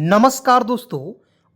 नमस्कार दोस्तों,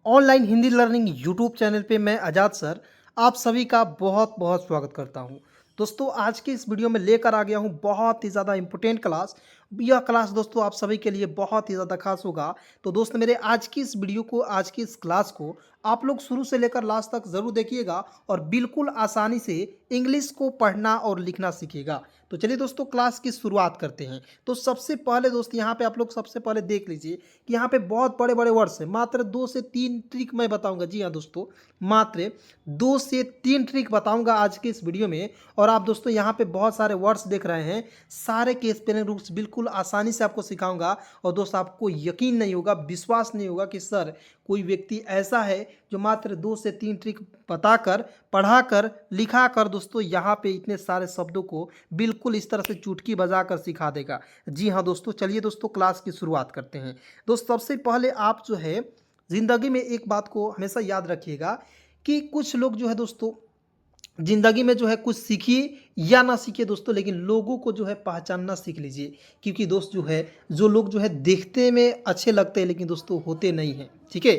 online Hindi learning YouTube channel पे मैं आज़ाद सर आप सभी का बहुत बहुत स्वागत करता हूं। दोस्तों आज के इस वीडियो में लेकर आ गया हूं बहुत ही ज़्यादा इम्पोर्टेंट क्लास। यह क्लास दोस्तों आप सभी के लिए बहुत ही ज़्यादा खास होगा। तो दोस्त मेरे आज की इस वीडियो को, आज की इस क्लास को आप लोग शुरू से लेकर लास्ट तक ज़रूर देखिएगा और बिल्कुल आसानी से इंग्लिश को पढ़ना और लिखना सीखिएगा। तो चलिए दोस्तों क्लास की शुरुआत करते हैं। तो सबसे पहले दोस्त यहाँ पे आप लोग सबसे पहले देख लीजिए कि यहाँ पे बहुत बड़े बड़े वर्ड्स हैं। मात्र 2 से 3 ट्रिक मैं बताऊंगा। जी हाँ दोस्तों, मात्र 2 से 3 ट्रिक बताऊंगा आज के इस वीडियो में। और आप दोस्तों यहाँ पे बहुत सारे वर्ड्स देख रहे हैं, सारे के स्पेलिंग रूल्स बिल्कुल आसानी से आपको सिखाऊंगा। और दोस्त आपको यकीन नहीं होगा, विश्वास नहीं होगा कि सर कोई व्यक्ति ऐसा है जो मात्र 2 से 3 ट्रिक बताकर, पढ़ाकर, लिखाकर दोस्तों यहाँ पे इतने सारे शब्दों को बिल्कुल इस तरह से चुटकी बजाकर सिखा देगा। जी हाँ दोस्तों, चलिए दोस्तों क्लास की शुरुआत करते हैं। दोस्त सबसे पहले आप जो है ज़िंदगी में एक बात को हमेशा याद रखिएगा कि कुछ लोग जो है दोस्तों ज़िंदगी में जो है कुछ सीखिए या ना सीखिए दोस्तों, लेकिन लोगों को जो है पहचानना सीख लीजिए। क्योंकि दोस्त जो है, जो लोग जो है देखते में अच्छे लगते हैं लेकिन दोस्तों होते नहीं हैं। ठीक है,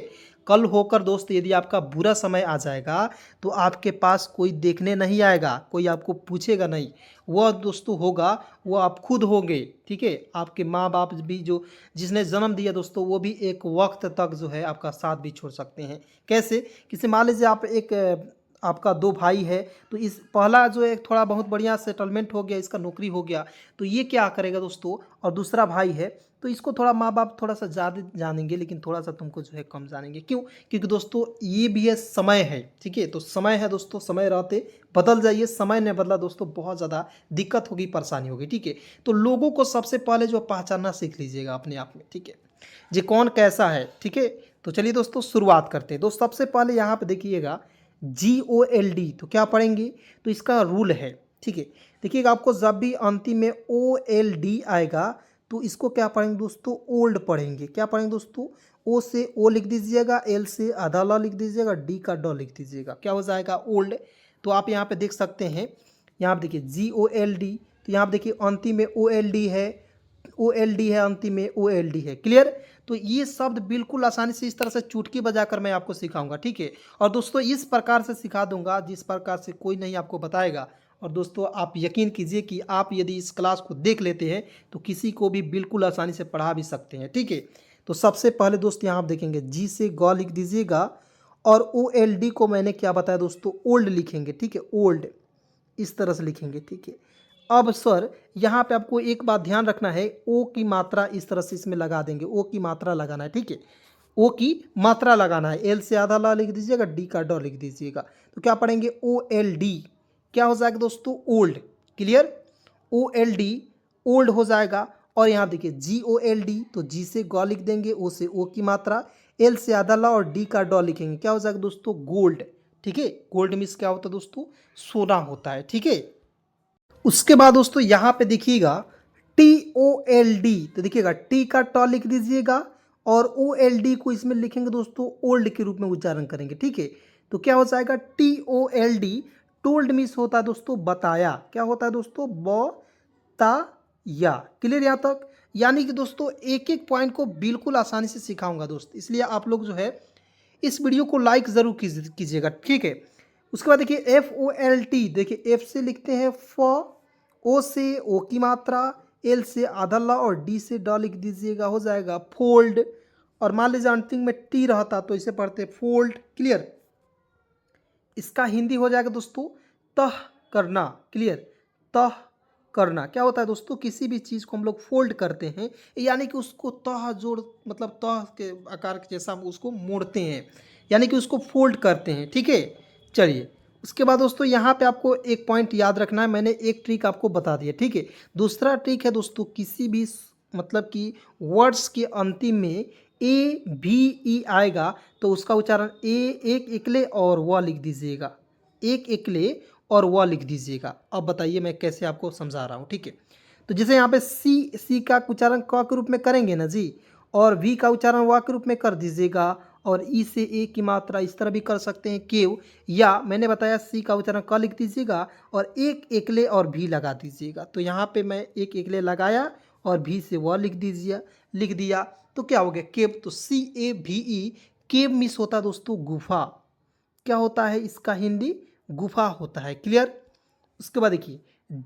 कल होकर दोस्त यदि आपका बुरा समय आ जाएगा तो आपके पास कोई देखने नहीं आएगा, कोई आपको पूछेगा नहीं। वह दोस्तों होगा, वो आप खुद होंगे। ठीक है, आपके माँ बाप भी जो जिसने जन्म दिया दोस्तों, वो भी एक वक्त तक जो है आपका साथ भी छोड़ सकते हैं। कैसे? किसी मान लीजिए आप आपका 2 भाई है, तो इस पहला जो है थोड़ा बहुत बढ़िया सेटलमेंट हो गया, इसका नौकरी हो गया, तो ये क्या करेगा दोस्तों, और दूसरा भाई है तो इसको थोड़ा माँ बाप थोड़ा सा ज़्यादा जानेंगे लेकिन थोड़ा सा तुमको जो है कम जानेंगे। क्यों? क्योंकि दोस्तों ये भी है, समय है। ठीक है, तो समय है दोस्तों, समय रहते बदल जाइए। समय ने बदला दोस्तों, बहुत ज़्यादा दिक्कत होगी, परेशानी होगी। ठीक है, तो लोगों को सबसे पहले जो पहचानना सीख लीजिएगा अपने आप में। ठीक है जी, कौन कैसा है। ठीक है, तो चलिए दोस्तों शुरुआत करते हैं। दोस्त सबसे पहले यहाँ पे देखिएगा GOLD, तो क्या पढ़ेंगे, तो इसका रूल है। ठीक है, देखिएगा आपको जब भी अंतिम में OLD आएगा तो इसको क्या पढ़ेंगे दोस्तों, ओल्ड पढ़ेंगे। क्या पढ़ेंगे दोस्तों, O से O लिख दीजिएगा, L से आधा ल लिख दीजिएगा, D का ड लिख दीजिएगा, क्या हो जाएगा ओल्ड। तो आप यहाँ पे देख सकते हैं, यहाँ पे देखिए GOLD, तो यहाँ पे देखिए अंतिम में OLD है, OLD है, अंतिम में OLD है। क्लियर? तो ये शब्द बिल्कुल आसानी से इस तरह से चुटकी बजाकर मैं आपको सिखाऊंगा। ठीक है, और दोस्तों इस प्रकार से सिखा दूंगा जिस प्रकार से कोई नहीं आपको बताएगा। और दोस्तों आप यकीन कीजिए कि आप यदि इस क्लास को देख लेते हैं तो किसी को भी बिल्कुल आसानी से पढ़ा भी सकते हैं। ठीक है, तो सबसे पहले दोस्त यहाँ आप देखेंगे G से ग लिख दीजिएगा, और OLD को मैंने क्या बताया दोस्तों, ओल्ड लिखेंगे। ठीक है, ओल्ड इस तरह से लिखेंगे। ठीक है, अब सर यहाँ पे आपको एक बात ध्यान रखना है, ओ की मात्रा इस तरह से इसमें लगा देंगे, ओ की मात्रा लगाना है। ठीक है, ओ की मात्रा लगाना है। एल से आधा ला लिख दीजिएगा, डी का ड लिख दीजिएगा, तो क्या पढ़ेंगे OLD, क्या हो जाएगा दोस्तों, ओल्ड। क्लियर? OLD ओल्ड हो जाएगा। और यहाँ देखिए GOLD, तो जी से ग लिख देंगे, ओ से ओ की मात्रा, एल से आधा ला और डी का ड लिखेंगे, क्या हो जाएगा दोस्तों, गोल्ड। ठीक है, गोल्ड मीन्स क्या होता है दोस्तों, सोना होता है। ठीक है, उसके बाद दोस्तों यहाँ पे देखिएगा TOLD, तो देखिएगा टी का ट लिख दीजिएगा और OLD को इसमें लिखेंगे दोस्तों, ओल्ड के रूप में उच्चारण करेंगे। ठीक है, तो क्या हो जाएगा TOLD, टोल्ड मीन्स होता है दोस्तों बताया। क्या होता है दोस्तों, बताया। क्लियर यहाँ तक? यानी कि दोस्तों एक एक पॉइंट को बिल्कुल आसानी से सिखाऊंगा दोस्त, इसलिए आप लोग जो है इस वीडियो को लाइक ज़रूर कीजिएगा। ठीक है, उसके बाद देखिए FOLT, देखिए F से लिखते हैं फ, O से O की मात्रा, L से आधा ला और D से ड लिख दीजिएगा, हो जाएगा फोल्ड। और मान लीजिए अंतिम में T रहता तो इसे पढ़ते फोल्ड। क्लियर? इसका हिंदी हो जाएगा दोस्तों तह करना। क्लियर? तह करना क्या होता है दोस्तों, किसी भी चीज़ को हम लोग फोल्ड करते हैं, यानी कि उसको तह जोड़, मतलब तह के आकार के जैसा हम उसको मोड़ते हैं, यानी कि उसको फोल्ड करते हैं। ठीक है, चलिए उसके बाद दोस्तों यहाँ पे आपको एक पॉइंट याद रखना है, मैंने एक ट्रिक आपको बता दिया। ठीक है, दूसरा ट्रिक है दोस्तों, किसी भी मतलब कि वर्ड्स के अंतिम में AVE आएगा तो उसका उच्चारण एक इकले और व लिख दीजिएगा, एक इकले और व लिख दीजिएगा। अब बताइए मैं कैसे आपको समझा रहा हूँ। ठीक है, तो जैसे यहाँ पे सी का उच्चारण क के रूप में करेंगे ना जी, और वी का उच्चारण व के रूप में कर दीजिएगा, और ई से ए की मात्रा इस तरह भी कर सकते हैं केव, या मैंने बताया सी का उच्चारण क लिख दीजिएगा और एक एकले और भी लगा दीजिएगा। तो यहाँ पे मैं एक एकले लगाया और भी से व लिख दिया। तो क्या हो गया केव, तो CAVE केव मीन्स होता है दोस्तों गुफा। क्या होता है इसका हिंदी, गुफा होता है। क्लियर। उसके बाद देखिए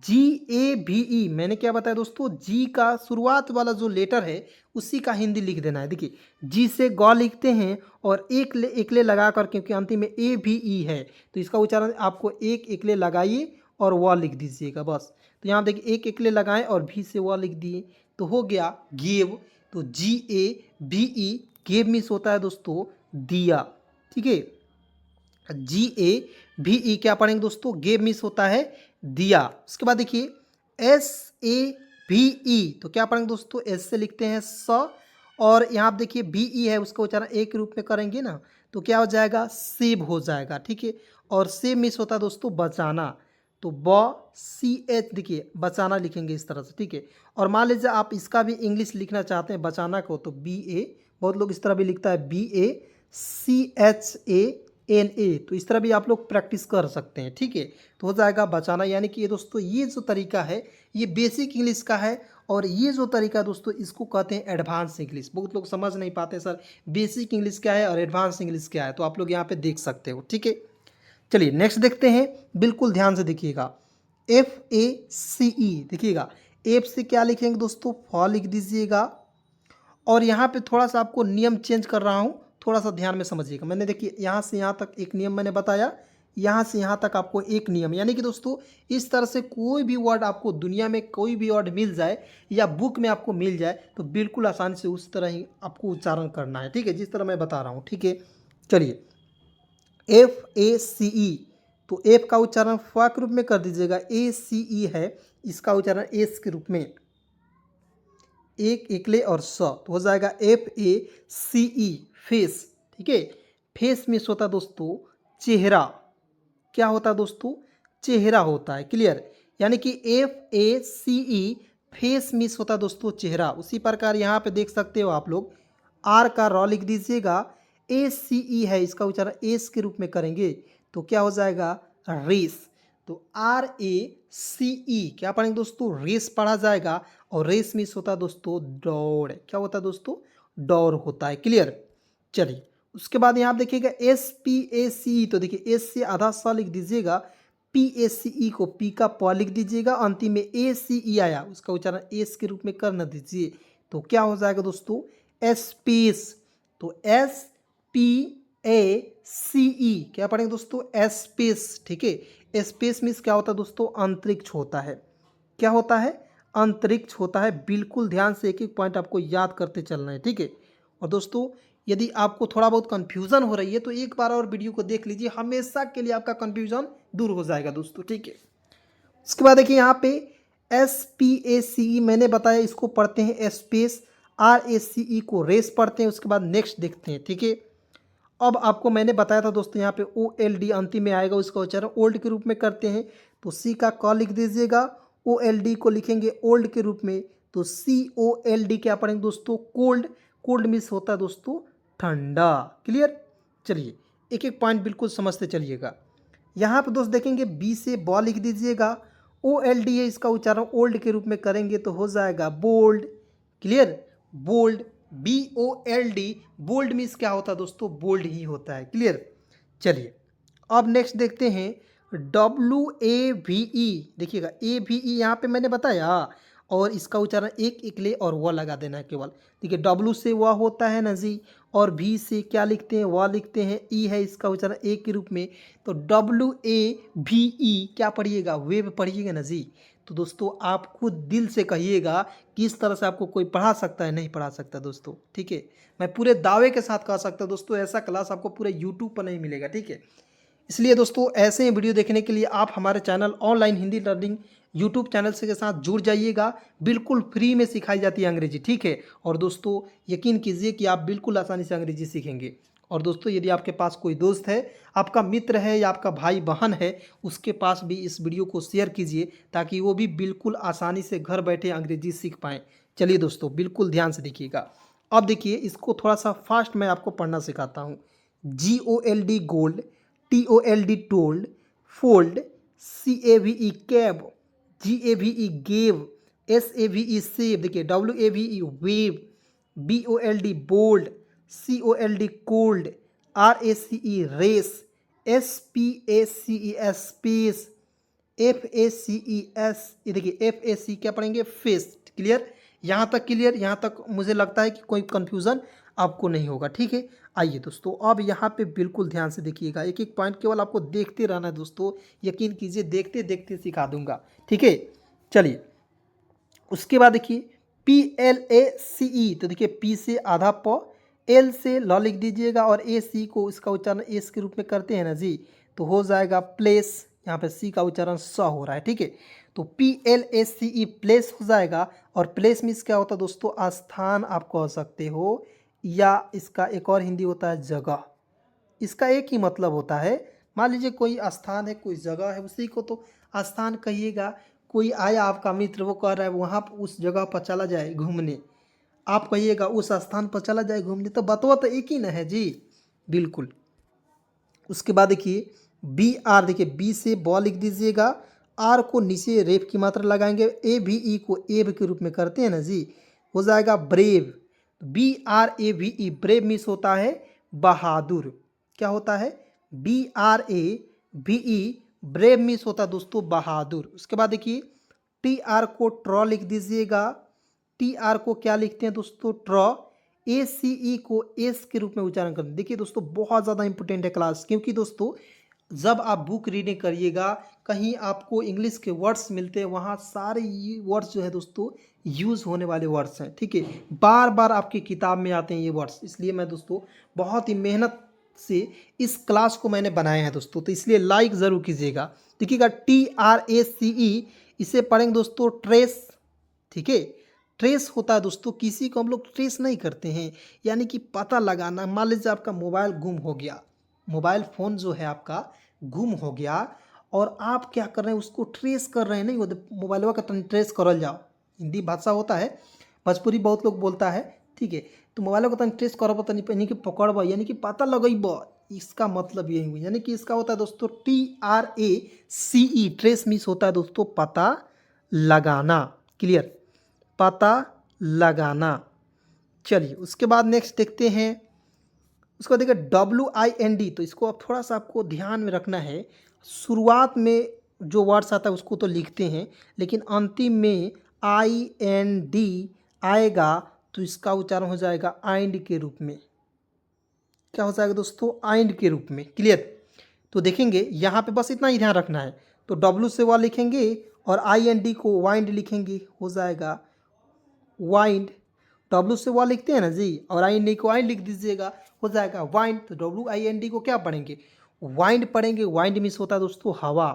GAVE, मैंने क्या बताया दोस्तों, जी का शुरुआत वाला जो लेटर है उसी का हिंदी लिख देना है। देखिए जी से गौ लिखते हैं और एक ले लगा कर, क्योंकि अंतिम में AVE है तो इसका उच्चारण आपको एक ले लगाइए और व लिख दीजिएगा बस। तो यहाँ देखिए एक ले लगाएं और भी से व लिख दिए तो हो गया गेव। तो GAVE गेव मीन्स होता है दोस्तों दिया। ठीक है, GAVE क्या पढ़ेंगे दोस्तों, गेव मीन्स होता है दिया। उसके बाद देखिए SAVE, तो क्या पढ़ेंगे दोस्तों, एस से लिखते हैं स, और यहाँ आप देखिए BE है उसका उच्चारण एक रूप में करेंगे ना तो क्या हो जाएगा, सेब हो जाएगा। ठीक है, और सेब मीन्स होता है दोस्तों बचाना, तो BCH देखिए बचाना लिखेंगे इस तरह से। ठीक है, और मान लीजिए आप इसका भी इंग्लिश लिखना चाहते हैं बचाना को, तो BA, बहुत लोग इस तरह भी लिखता है BACHANA, तो इस तरह भी आप लोग प्रैक्टिस कर सकते हैं। ठीक है, तो हो जाएगा बचाना। यानी कि ये दोस्तों ये जो तरीका है ये बेसिक इंग्लिश का है, और ये जो तरीका है दोस्तों इसको कहते हैं एडवांस इंग्लिश। बहुत लोग समझ नहीं पाते सर बेसिक इंग्लिश क्या है और एडवांस इंग्लिश क्या है, तो आप लोग यहाँ पे देख सकते हो। ठीक है, चलिए नेक्स्ट देखते हैं, बिल्कुल ध्यान से देखिएगा। FACE देखिएगा, एफ से क्या लिखेंगे दोस्तों, फ लिख दीजिएगा। और यहाँ पे थोड़ा सा आपको नियम चेंज कर रहा हूँ, थोड़ा सा ध्यान में समझिएगा। मैंने देखिए यहाँ से यहाँ तक एक नियम मैंने बताया, यहाँ से यहाँ तक आपको एक नियम। यानी कि दोस्तों इस तरह से कोई भी वर्ड आपको दुनिया में कोई भी वर्ड मिल जाए या बुक में आपको मिल जाए तो बिल्कुल आसानी से उस तरह ही आपको उच्चारण करना है। ठीक है, जिस तरह मैं बता रहा हूँ। ठीक है, चलिए FACE, तो एफ का उच्चारण फ के रूप में कर दीजिएगा, ACE है इसका उच्चारण एस के रूप में, एक एकले और स, तो हो जाएगा FACE फेस। ठीक है, फेस मीन्स होता है दोस्तों चेहरा। क्या होता है दोस्तों, चेहरा होता है। क्लियर, यानी कि FACE फेस मीन्स होता है दोस्तों चेहरा। उसी प्रकार यहाँ पे देख सकते हो आप लोग, आर का रॉ लिख दीजिएगा, ACE है इसका उच्चारण एस के रूप में करेंगे तो क्या हो जाएगा, रेस। तो RACE क्या पढ़ेंगे दोस्तों, रेस पढ़ा जाएगा, और रेस मीन्स होता है दोस्तों दौड़। क्या होता है दोस्तों, दौड़ होता है। क्लियर, चलिए उसके बाद यहाँ आप देखिएगा SPACE, तो देखिए एस से आधा स लिख दीजिएगा, PACE को पी का प लिख दीजिएगा, अंतिम में ACE आया उसका उच्चारण एस के रूप में कर न दीजिए तो क्या हो जाएगा दोस्तों, स्पेस। तो SPACE क्या पढ़ेंगे दोस्तों, स्पेस। ठीक है, स्पेस मीन्स क्या होता है दोस्तों, अंतरिक्ष होता है। क्या होता है, अंतरिक्ष होता है। बिल्कुल ध्यान से एक एक पॉइंट आपको याद करते चलना है। ठीक है, और दोस्तों यदि आपको थोड़ा बहुत कन्फ्यूज़न हो रही है तो एक बार और वीडियो को देख लीजिए, हमेशा के लिए आपका कन्फ्यूज़न दूर हो जाएगा दोस्तों। ठीक है, उसके बाद देखिए यहाँ पे SPACE मैंने बताया इसको पढ़ते हैं स्पेस, RACE को रेस पढ़ते हैं। उसके बाद नेक्स्ट देखते हैं। ठीक है, अब आपको मैंने बताया था दोस्तों यहाँ पे OLD अंतिम में आएगा, उसका उच्चारण ओल्ड के रूप में करते हैं तो सी का क लिख दीजिएगा, OLD को लिखेंगे ओल्ड के रूप में तो COLD क्या पढ़ेंगे दोस्तों, कोल्ड। कोल्ड मीन्स होता है दोस्तों ठंडा। क्लियर, चलिए एक एक पॉइंट बिल्कुल समझते चलिएगा। यहाँ पे दोस्त देखेंगे बी से ब लिख दीजिएगा, OLD है इसका उच्चारण ओल्ड के रूप में करेंगे तो हो जाएगा bold. Clear, bold, BOLD, bold means क्या होता है दोस्तों, बोल्ड ही होता है। क्लियर, चलिए अब नेक्स्ट देखते हैं WAVE। देखिएगा AVE यहाँ पे मैंने बताया, और इसका उच्चारण एक ले और वह लगा देना है केवल। ठीक है, W से वह होता है ना जी, और V से क्या लिखते हैं, वह लिखते हैं, E है इसका उच्चारण एक के रूप में तो WAVE क्या पढ़िएगा, वेव पढ़िएगा ना जी। तो दोस्तों आप खुद दिल से कहिएगा कि इस तरह से आपको कोई पढ़ा सकता है, नहीं पढ़ा सकता दोस्तों। ठीक है, मैं पूरे दावे के साथ कह सकता हूँ दोस्तों ऐसा क्लास आपको पूरे यूट्यूब पर नहीं मिलेगा। ठीक है, इसलिए दोस्तों ऐसे ही वीडियो देखने के लिए आप हमारे channel online Hindi learning YouTube channel से के साथ जुड़ जाइएगा। बिल्कुल फ्री में सिखाई जाती है अंग्रेजी। ठीक है, और दोस्तों यकीन कीजिए कि आप बिल्कुल आसानी से अंग्रेजी सीखेंगे। और दोस्तों यदि आपके पास कोई दोस्त है, आपका मित्र है या आपका भाई बहन है, उसके पास भी इस वीडियो को शेयर कीजिए ताकि वो भी बिल्कुल आसानी से घर बैठे अंग्रेजी सीख पाएँ। चलिए दोस्तों बिल्कुल ध्यान से देखिएगा। अब देखिए इसको थोड़ा सा फास्ट मैं आपको पढ़ना सिखाता हूँ। GOLD gold, TOLD told, fold, CAVE cab, GAVE gave, SAVE save, देखिए WAVE wave, BOLD bold, COLD cold, RACE race, SPACES space, FACES ये देखिए FAC क्या पढ़ेंगे फेस्ट। क्लियर, यहाँ तक क्लियर, यहाँ तक मुझे लगता है कि कोई कन्फ्यूज़न आपको नहीं होगा। ठीक है, आइए दोस्तों अब यहाँ पे बिल्कुल ध्यान से देखिएगा, एक एक पॉइंट केवल आपको देखते रहना है दोस्तों, यकीन कीजिए देखते देखते सिखा दूंगा। ठीक है, चलिए उसके बाद देखिए PLACE, तो देखिए P से आधा प, L से ल लिख दीजिएगा और AC को इसका उच्चारण एस के रूप में करते हैं ना जी, तो हो जाएगा प्लेस। यहाँ पे C का उच्चारण स हो रहा है। ठीक है, तो PLACE प्लेस हो जाएगा। और प्लेस मीन्स क्या होता है दोस्तों, स्थान आप कह सकते हो, या इसका एक और हिंदी होता है जगह। इसका एक ही मतलब होता है, मान लीजिए कोई स्थान है, कोई जगह है, उसी को तो स्थान कहिएगा। कोई आया आपका मित्र, वो कह रहा है वहाँ उस जगह पर चला जाए घूमने, आप कहिएगा उस स्थान पर चला जाए घूमने, तो बतवा तो एक ही ना है जी, बिल्कुल। उसके बाद देखिए BR, देखिए B से बॉल लिख दीजिएगा, R को नीचे रेप की मात्रा लगाएंगे, AVE को एब के रूप में करते हैं ना जी, हो जाएगा ब्रेव। BRAVE ब्रेव मीन्स होता है बहादुर। क्या होता है, BRAVE ब्रेव मीन्स होता है दोस्तों बहादुर। उसके बाद देखिए TR को ट्रॉ लिख दीजिएगा, TR को क्या लिखते हैं दोस्तों, ट्रॉ। ACE को एस के रूप में उच्चारण करते हैं। देखिए दोस्तों बहुत ज़्यादा इंपॉर्टेंट है क्लास, क्योंकि दोस्तों जब आप बुक रीडिंग करिएगा, कहीं आपको इंग्लिश के वर्ड्स मिलते हैं, वहाँ सारे ये वर्ड्स जो है दोस्तों यूज़ होने वाले वर्ड्स हैं। ठीक है, बार बार आपकी किताब में आते हैं ये वर्ड्स, इसलिए मैं दोस्तों बहुत ही मेहनत से इस क्लास को मैंने बनाया है दोस्तों, तो इसलिए लाइक ज़रूर कीजिएगा। देखिएगा TRACE, इसे पढ़ेंगे दोस्तों ट्रेस। ठीक है, ट्रेस होता है दोस्तों, किसी को हम लोग ट्रेस नहीं करते हैं, यानी कि पता लगाना। मान लीजिए आपका मोबाइल गुम हो गया, मोबाइल फ़ोन जो है आपका गुम हो गया, और आप क्या कर रहे हैं, उसको ट्रेस कर रहे हैं। नहीं वो मोबाइलवा का तनी ट्रेस करल जाओ, हिंदी भाषा होता है, भोजपुरी बहुत लोग बोलता है। ठीक है, तो मोबाइल को तनी ट्रेस करब, तनी यानी कि पकड़ब, यानी कि पता लगेब, इसका मतलब यही हुई। यानी कि इसका होता है दोस्तों TRACE, ट्रेस मीन्स होता है दोस्तों पता लगाना। क्लियर, पता लगाना। चलिए उसके बाद नेक्स्ट देखते हैं, उसको देखिए WIND, तो इसको अब थोड़ा सा आपको ध्यान में रखना है। शुरुआत में जो वर्ड्स आता है उसको तो लिखते हैं, लेकिन अंतिम में IND आएगा तो इसका उच्चारण हो जाएगा आइंड के रूप में। क्या हो जाएगा दोस्तों, आइंड के रूप में। क्लियर, तो देखेंगे यहाँ पे बस इतना ही ध्यान रखना है। तो W से वह लिखेंगे और IND को वाइंड लिखेंगे, हो जाएगा वाइंड। W से वह लिखते हैं ना जी, और IND को वाइंड लिख दीजिएगा, हो जाएगा वाइंड। तो WIND को क्या पढ़ेंगे, वाइंड पढ़ेंगे। वाइंड मीन्स होता है दोस्तों हवा।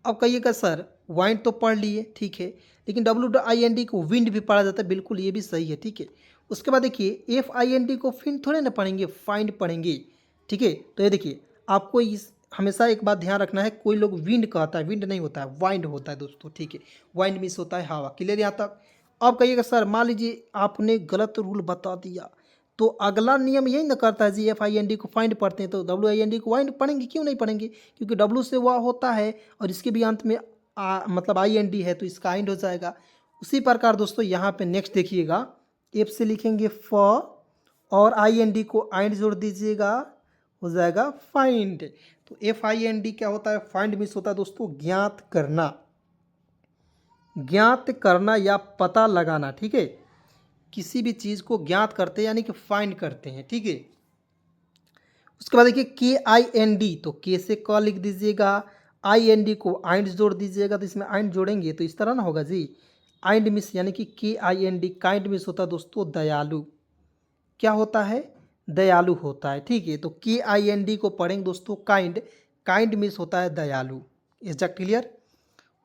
अब कहिएगा सर वाइंड तो पढ़ लिए, ठीक है, लेकिन WIND को विंड भी पढ़ा जाता है, बिल्कुल ये भी सही है। ठीक है, उसके बाद देखिए FIND को फिन थोड़े ना पढ़ेंगे, फाइंड पढ़ेंगे। ठीक है, तो ये देखिए आपको इस हमेशा एक बात ध्यान रखना है, कोई लोग विंड कहता है, विंड नहीं होता है, वाइंड होता है दोस्तों। ठीक है, वाइंड मीन्स होता है हवा। क्लियर यहाँ तक। अब कहिएगा सर मान लीजिए आपने गलत रूल बता दिया, तो अगला नियम यही ना करता है जी, FIND को फाइंड पढ़ते हैं तो WIND को वाइंड पढ़ेंगे, क्यों नहीं पढ़ेंगे, क्योंकि W से वह होता है और इसके भी अंत में मतलब IND है, तो इसका आइंड हो जाएगा। उसी प्रकार दोस्तों यहाँ पे नेक्स्ट देखिएगा, F से लिखेंगे फ, और IND को आइंड जोड़ दीजिएगा, हो जाएगा फाइंड। तो FIND क्या होता है, फाइंड मीन्स होता है दोस्तों ज्ञात करना, ज्ञात करना या पता लगाना। ठीक है, किसी भी चीज़ को ज्ञात करते हैं यानी कि फाइंड करते हैं। ठीक है, उसके बाद देखिए KIND, तो K से क लिख दीजिएगा, IND को आइंड जोड़ दीजिएगा, तो इसमें आइंड जोड़ेंगे तो इस तरह ना होगा जी, आइंड मिस यानी कि KIND, काइंड मिस होता है दोस्तों दयालु। क्या होता है, दयालु होता है। ठीक है, तो KIND को पढ़ेंगे दोस्तों काइंड, काइंड मिस होता है दयालु। Is that clear.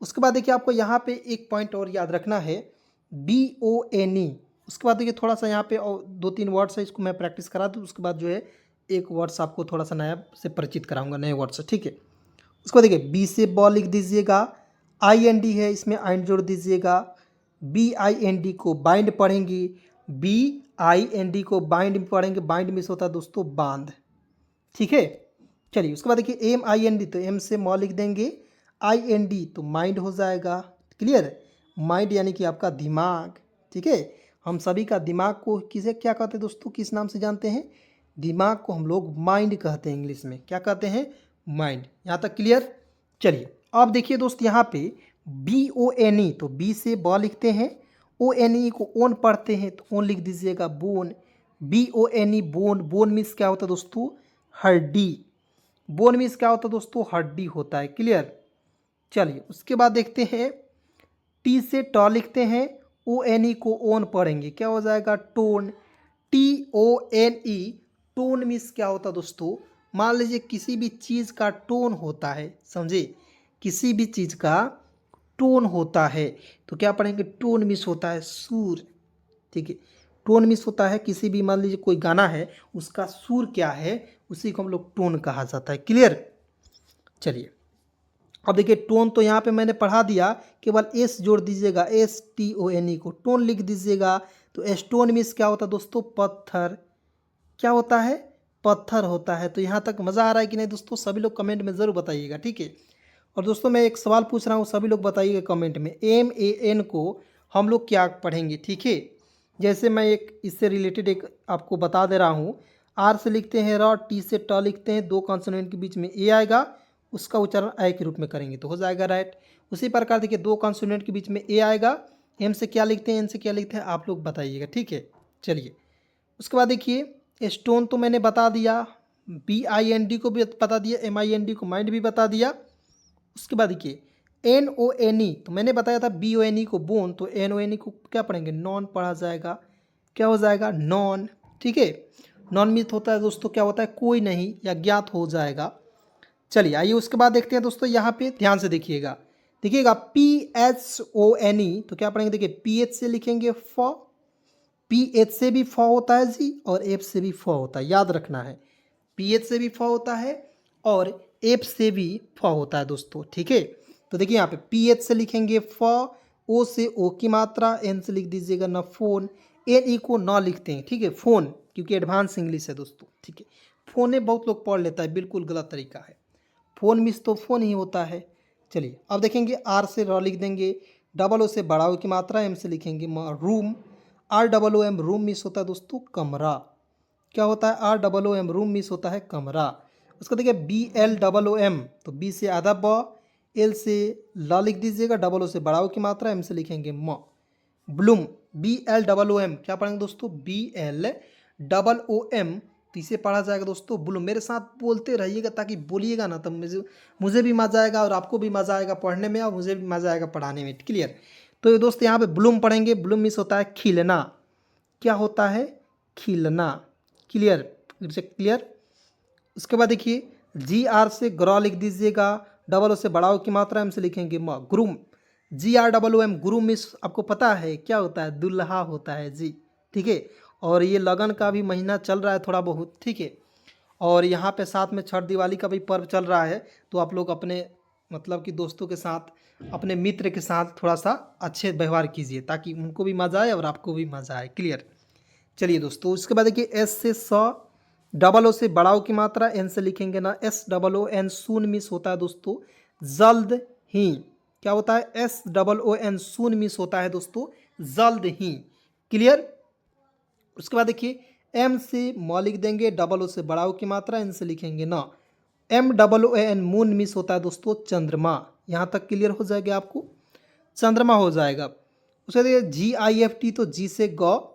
उसके बाद देखिए आपको यहाँ पे एक पॉइंट और याद रखना है, BONE। उसके बाद देखिए थोड़ा सा यहाँ पे और 2-3 वर्ड्स है, इसको मैं प्रैक्टिस करा दूँ, उसके बाद जो है एक वर्ड्स आपको थोड़ा सा नया से परिचित कराऊंगा, नए वर्ड से। ठीक है, उसको बाद देखिए B से बॉल लिख दीजिएगा, IND है, इसमें आइंड जोड़ दीजिएगा, BIND को बाइंड पढ़ेंगे, BIND को बाइंड पढ़ेंगे, बाइंड मिस होता है दोस्तों बांध। ठीक है, चलिए उसके बाद देखिए MIND, तो M से मॉ लिख देंगे, IND तो माइंड हो जाएगा। क्लियर, माइंड यानी कि आपका दिमाग। ठीक है, हम सभी का दिमाग को किसे क्या कहते हैं दोस्तों, किस नाम से जानते हैं? दिमाग को हम लोग माइंड कहते हैं, इंग्लिश में क्या कहते हैं? माइंड। यहाँ तक क्लियर? चलिए अब देखिए दोस्त, यहाँ पे BONE, तो बी से ब लिखते हैं, ONE को ओन पढ़ते हैं तो ओन लिख दीजिएगा, bone. BONE bone. Bone means क्या होता है दोस्तों? हड्डी। बोन मीन्स क्या होता है दोस्तों? हड्डी होता है। क्लियर? चलिए उसके बाद देखते हैं, टी से ट लिखते हैं, ONE को ओन पढ़ेंगे, क्या हो जाएगा? टोन। TONE। टोन मीन्स क्या होता है दोस्तों? मान लीजिए किसी भी चीज़ का टोन होता है, समझे? किसी भी चीज़ का टोन होता है तो क्या पढ़ेंगे? टोन मीन्स होता है सुर। ठीक है, टोन मीन्स होता है किसी भी, मान लीजिए कोई गाना है, उसका सुर क्या है, उसी को हम लोग टोन कहा जाता है। क्लियर? चलिए अब देखिए, टोन तो यहाँ पे मैंने पढ़ा दिया, केवल एस जोड़ दीजिएगा, STONE को टोन लिख दीजिएगा। तो स्टोन मीन्स क्या होता है दोस्तों? पत्थर। क्या होता है? पत्थर होता है। तो यहाँ तक मज़ा आ रहा है कि नहीं दोस्तों? सभी लोग कमेंट में ज़रूर बताइएगा, ठीक है। और दोस्तों मैं एक सवाल पूछ रहा हूँ, सभी लोग बताइएगा कमेंट में, MAN को हम लोग क्या पढ़ेंगे, ठीक है। जैसे मैं एक इससे रिलेटेड एक आपको बता दे रहा हूँ, R से लिखते हैं र, T से ट लिखते हैं, दो कॉन्सोनेंट के बीच में ए आएगा, उसका उच्चारण आई के रूप में करेंगे तो हो जाएगा राइट। उसी प्रकार देखिए, दो कॉन्सोनेंट के बीच में ए आएगा, M से क्या लिखते हैं, N से क्या लिखते हैं, आप लोग बताइएगा, ठीक है। चलिए उसके बाद देखिए, स्टोन तो मैंने बता दिया, BIND को भी बता दिया, MIND को माइंड भी बता दिया। उसके बाद देखिए, NONE तो मैंने बताया था, BONE को बोन, तो NONE को क्या पढ़ेंगे? नॉन पढ़ा जाएगा। क्या हो जाएगा? नॉन। ठीक है, नॉन मीन्स होता है दोस्तों, क्या होता है? कोई नहीं या ज्ञात हो जाएगा। चलिए आइए उसके बाद देखते हैं दोस्तों, यहाँ पे ध्यान से देखिएगा, PHONE तो क्या पढ़ेंगे? देखिए PH से लिखेंगे फ, PH से भी फ होता है जी, और F से भी फ होता है, याद रखना है। PH से भी फ होता है और F से भी फ होता है दोस्तों, ठीक है। तो देखिए यहाँ पे PH से लिखेंगे फ, O से O की मात्रा, N से लिख दीजिएगा न फोन, NE को न लिखते हैं, ठीक है, फोन, क्योंकि एडवांस इंग्लिश है दोस्तों, ठीक है। फोने बहुत लोग पढ़ लेता है, बिल्कुल गलत तरीका है। फोन मिस तो फोन ही होता है। चलिए अब देखेंगे, R से र लिख देंगे, डबल ओ से बड़ा ओ की मात्रा, M से लिखेंगे रूम, ROOM, रूम मिस होता है दोस्तों कमरा। क्या होता है? ROOM, रूम मिस होता है कमरा। उसका देखिए BLOOM तो B से आधा ब, L से ल लिख दीजिएगा, डबल ओ से बड़ा ओ की मात्रा, M से लिखेंगे म, ब्लूम, BLOOM क्या पढ़ेंगे दोस्तों? BLOOM, तो इसे पढ़ा जाएगा दोस्तों ब्लूम। मेरे साथ बोलते रहिएगा ताकि बोलिएगा ना, तब मुझे भी मज़ा आएगा और आपको भी मज़ा आएगा पढ़ने में, और मुझे भी मज़ा आएगा पढ़ाने में। क्लियर? तो ये दोस्त यहाँ पे ब्लूम पढ़ेंगे, ब्लूम मीन्स होता है खिलना। क्या होता है? खिलना। क्लियर? फिर से क्लियर? उसके बाद देखिए, GR से ग्रॉ लिख दीजिएगा, डबल ओ से बड़ा ओ की मात्रा, M से लिखेंगे म, ग्रूम, GROOM, ग्रूम मीन्स आपको पता है क्या होता है? दुल्हा होता है जी, ठीक है। और ये लगन का भी महीना चल रहा है थोड़ा बहुत, ठीक है। और यहाँ पे साथ में छठ दिवाली का भी पर्व चल रहा है, तो आप लोग अपने मतलब कि दोस्तों के साथ, अपने मित्र के साथ थोड़ा सा अच्छे व्यवहार कीजिए, ताकि उनको भी मज़ा आए और आपको भी मज़ा आए। क्लियर? चलिए दोस्तों उसके बाद देखिए, S से स, डबल ओ से बड़ा ओ की मात्रा, N से लिखेंगे ना SOON, सून मिस होता है दोस्तों जल्द ही। क्या होता है? SOON, सून मिस होता है दोस्तों जल्द ही। क्लियर? उसके बाद देखिए, M से म लिख देंगे, डबल ओ से बड़ा ओ की मात्रा, N से लिखेंगे ना, MOON, मून मिस होता है दोस्तों चंद्रमा। यहाँ तक क्लियर हो जाएगा आपको? चंद्रमा हो जाएगा। उसके बाद GIFT तो G से ग,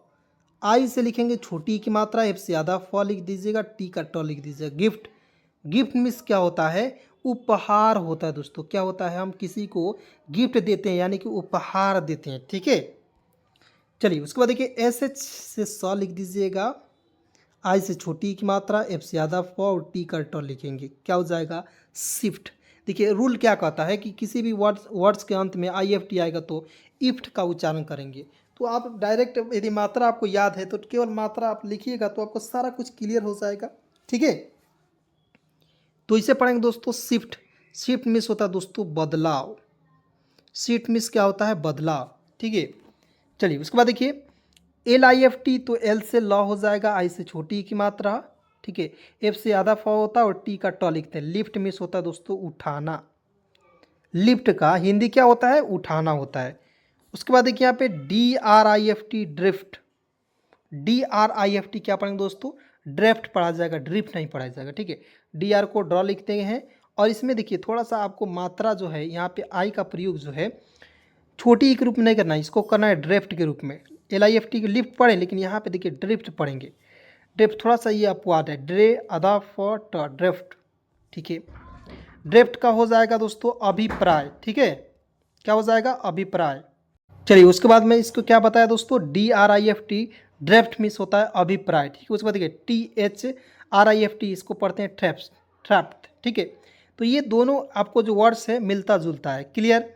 I से लिखेंगे छोटी की मात्रा, F से आधा, फ लिख दीजिएगा, T का ट लिख दीजिएगा। गिफ्ट, गिफ्ट मिस क्या होता है? उपहार होता है दोस्तों। क्या होता है? हम किसी को गिफ्ट देते हैं, यानी कि उपहार देते हैं, ठीक है। चलिए उसके बाद देखिए, SH से स लिख दीजिएगा, I से छोटी की मात्रा, F से आधा, फ और T का ट लिखेंगे, क्या हो जाएगा? शिफ्ट। देखिए रूल क्या कहता है कि किसी भी वर्ड्स के अंत में IFT आएगा तो इफ्ट का उच्चारण करेंगे। तो आप डायरेक्ट, यदि मात्रा आपको याद है तो केवल मात्रा आप लिखिएगा तो आपको सारा कुछ क्लियर हो जाएगा, ठीक है। तो इसे पढ़ेंगे दोस्तों शिफ्ट। शिफ्ट मिस होता है दोस्तों बदलाव। शिफ्ट मिस क्या होता है? बदलाव, ठीक है। चलिए उसके बाद देखिए, LIFT तो L से ल हो जाएगा, I से छोटी की मात्रा, ठीक है, F से आधा फ होता है और T का ट लिखते हैं। लिफ्ट मिस होता है दोस्तों उठाना। लिफ्ट का हिंदी क्या होता है? उठाना होता है। उसके बाद देखिए यहाँ पे DRIFT ड्रिफ्ट, DRIFT क्या पढ़ेंगे दोस्तों, ड्रिफ्ट पढ़ा जाएगा, ड्रिफ्ट नहीं पढ़ा जाएगा, ठीक है। DR को ड्रॉ लिखते हैं और इसमें देखिए थोड़ा सा आपको मात्रा जो है यहाँ पे आई का प्रयोग जो है छोटी ई के रूप में नहीं करना है, इसको करना है ड्रिफ्ट के रूप में। LIFT की लिफ्ट पढ़ें, लेकिन यहाँ पे देखिए ड्रिफ्ट पढ़ेंगे। ड्रिफ्ट थोड़ा सा ये अपवाद है, ड्रे अदा फॉर ट ड्रिफ्ट, ठीक है। ड्रिफ्ट का हो जाएगा दोस्तों अभिप्राय, ठीक है, क्या हो जाएगा अभिप्राय। चलिए उसके बाद में इसको क्या बताया दोस्तों, DRIFT ड्रिफ्ट मिस होता है अभिप्राय, ठीक है। उसके बाद देखिए THRIFT इसको पढ़ते हैं ट्रैप्स, ट्रैप्ट, ठीक है। तो ये दोनों आपको जो वर्ड्स है मिलता जुलता है, क्लियर।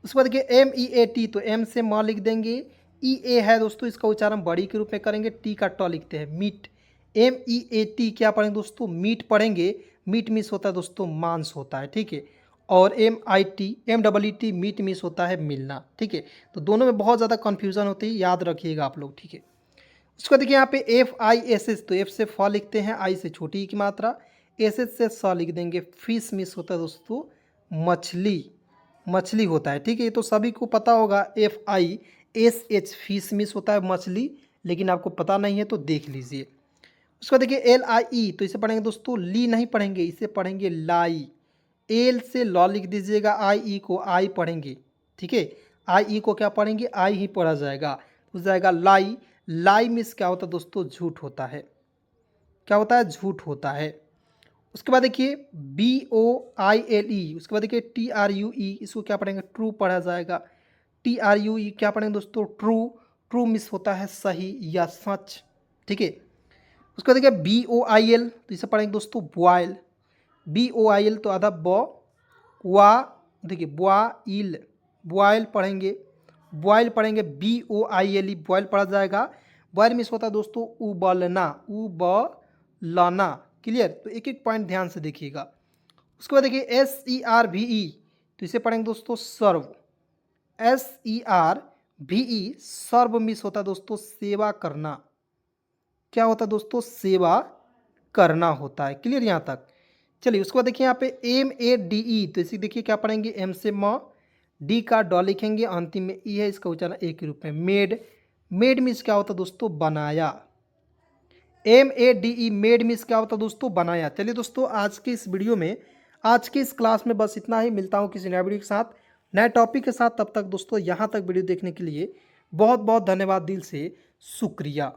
उसके बाद देखिए MEAT, तो M से म लिख देंगे, EA है दोस्तों, इसका उच्चारण बड़ी के रूप में करेंगे, T का ट लिखते हैं, मीट। MEAT क्या पढ़ेंगे दोस्तों, मीट पढ़ेंगे। मीट मिस होता है दोस्तों मांस होता है, ठीक है। और MIT मीट मिस होता है मिलना, ठीक है। तो दोनों में बहुत ज़्यादा कन्फ्यूजन होती है, याद रखिएगा आप लोग, ठीक है। उसको देखिए यहाँ पे FISS, तो F से फ लिखते हैं, I से छोटी ई की मात्रा, SS से स लिख देंगे। फिश मिस होता है दोस्तों मछली, मछली होता है, ठीक है। ये तो सभी को पता होगा, FISH फिश मिस होता है मछली, लेकिन आपको पता नहीं है तो देख लीजिए। उसको देखिए LIE, तो इसे पढ़ेंगे दोस्तों ली नहीं पढ़ेंगे, इसे पढ़ेंगे लाई। एल से लॉ लिख दीजिएगा, IE को आई पढ़ेंगे, ठीक है। IE को क्या पढ़ेंगे, आई ही पढ़ा जाएगा, हो जाएगा लाई। लाई मिस क्या होता है दोस्तों, झूठ होता है, क्या होता है, झूठ होता है। उसके बाद देखिए BOILE, उसके बाद देखिए TRUE, इसको क्या पढ़ेंगे, ट्रू पढ़ा जाएगा। TRUE क्या पढ़ेंगे दोस्तों, ट्रू। ट्रू मिस होता है सही या सच, ठीक है। उसके बाद देखिए BOIL, तो इसे पढ़ेंगे दोस्तों बॉयल। BOIL तो आधा ब वा, देखिए बॉइल, बॉयल पढ़ेंगे, बॉयल पढ़ेंगे, BOILE बॉयल पढ़ा जाएगा। बॉयल मिस होता है दोस्तों उबलना, उबलना, क्लियर। तो एक एक पॉइंट ध्यान से देखिएगा। उसके बाद देखिए SERVE, तो इसे पढ़ेंगे दोस्तों सर्व। SERVE सर्व मिस होता है दोस्तों सेवा करना, क्या होता है दोस्तों, सेवा करना होता है, क्लियर यहाँ तक। चलिए उसके बाद देखिए यहाँ पे MADE, तो इसे देखिए क्या पढ़ेंगे, M से म, D का ड लिखेंगे, अंतिम में E है, इसका उच्चारण एक के रूप में मेड। मेड मिस क्या होता है दोस्तों, बनाया। MADE मेड मिस क्या होता है दोस्तों, बनाया। चलिए दोस्तों आज के इस वीडियो में, आज के इस क्लास में बस इतना ही। मिलता हूँ किसी नए वीडियो के साथ, नए टॉपिक के साथ। तब तक दोस्तों यहाँ तक वीडियो देखने के लिए बहुत बहुत धन्यवाद, दिल से शुक्रिया।